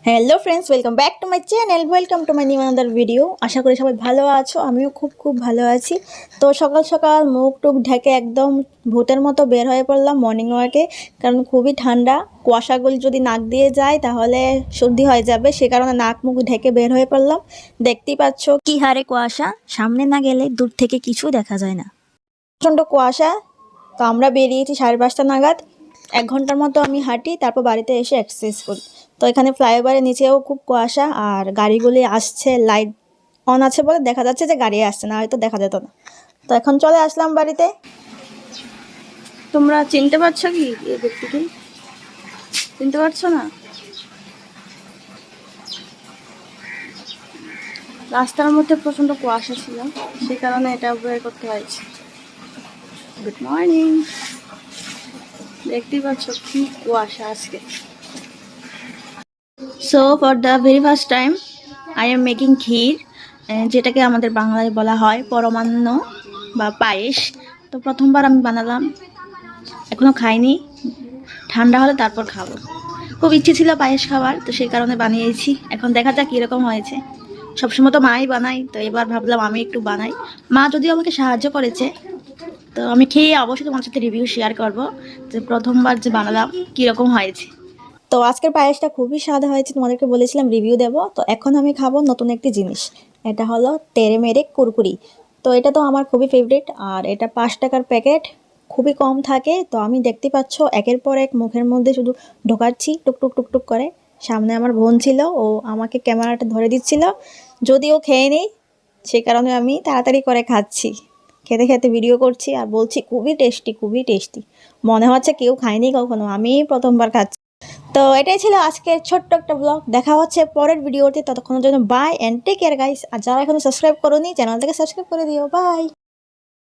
Hello friends, welcome back to my channel. Welcome to my new another video. আশা করি সবাই ভালো আছো, আমিও খুব ভালো আছি। তো সকাল সকাল মুখ টুক ঢেকে একদম ভূতের মতো বের হয়ে পড়লাম মর্নিং ওয়াকে, কারণ খুবই ঠান্ডা। কুয়াশাগুলো যদি নাক দিয়ে যায় তাহলে সর্দি হয়ে যাবে, সে কারণে নাক মুখ ঢেকে বের হয়ে পড়লাম। দেখতেই পাচ্ছ কি হারে কুয়াশা, সামনে না গেলে দূর থেকে কিছু দেখা যায় না, প্রচণ্ড কুয়াশা। তো আমরা বেরিয়েছি 5:30 নাগাদ। 1 ঘন্টার মতো আমি হাঁটি, তারপর বাড়িতে এসে এক্সারসাইজ করি। তো এখানে ফ্লাইওভারের নিচেও খুব কুয়াশা, আর গাড়িগুলি আসছে, লাইট অন আছে বলে দেখা যাচ্ছে যে গাড়ি আসছে, না হয়তো দেখা যেত না। তো এখন চলে আসলাম বাড়িতে। তোমরা চিনতে পারছো কি এই ব্যক্তিকে? চিনতে পারছো না? রাস্তার মধ্যে প্রচণ্ড কুয়াশা ছিল, সেই কারণে এটা বের করতে হয়েছে। Good morning. দেখতেই পাচ্ছ কি কুয়াশা আজকে। So for the very first time I am making kheer, যেটাকে আমাদের বাংলায় বলা হয় পরমান্ন বা পায়েস। তো প্রথমবার আমি বানালাম, এখনও খাইনি, ঠান্ডা হলে তারপর খাবো। খুব ইচ্ছে ছিল পায়েস খাবার, তো সেই কারণে বানিয়েছি। এখন দেখা যাক কীরকম হয়েছে। সবসময় তো মাই বানাই, তো এবার ভাবলাম আমি একটু বানাই। মা যদিও আমাকে সাহায্য করেছে, তো আমি খেয়ে অবশ্যই তোমার সাথে রিভিউ শেয়ার করব যে প্রথমবার যে বানালাম কীরকম হয়েছে। তো আজকের পায়েসটা খুবই স্বাদ হয়েছে, তোমাদেরকে বলেছিলাম রিভিউ দেব। তো এখন আমি খাবো নতুন একটি জিনিস, এটা হলো তেরে মেরে কুরকুরি। তো এটা তো আমার খুবই ফেভারিট, আর এটা 5 টাকার প্যাকেট, খুবই কম থাকে। তো আমি দেখতে পাচ্ছ একের পর এক মুখের মধ্যে শুধু ঢোকাচ্ছি টুকটুক টুকটুক করে। সামনে আমার বোন ছিল, ও আমাকে ক্যামেরাটা ধরে দিচ্ছিল, যদিও খেয়ে নেই, সেই কারণে আমি তাড়াতাড়ি করে খাচ্ছি। খেতে খেতে ভিডিও করছি আর বলছি খুবই টেস্টি, খুবই টেস্টি। মনে হচ্ছে কেউ খায়নি কখনো, আমি প্রথমবার খাচ্ছি। তো এটাই ছিল আজকের ছোট্ট একটা ব্লগ। দেখা হচ্ছে পরের ভিডিওতে, ততক্ষণের জন্য bye and take care guys. আর যারা এখনো সাবস্ক্রাইব করোনি, চ্যানেলটাকে সাবস্ক্রাইব করে দিও। বাই।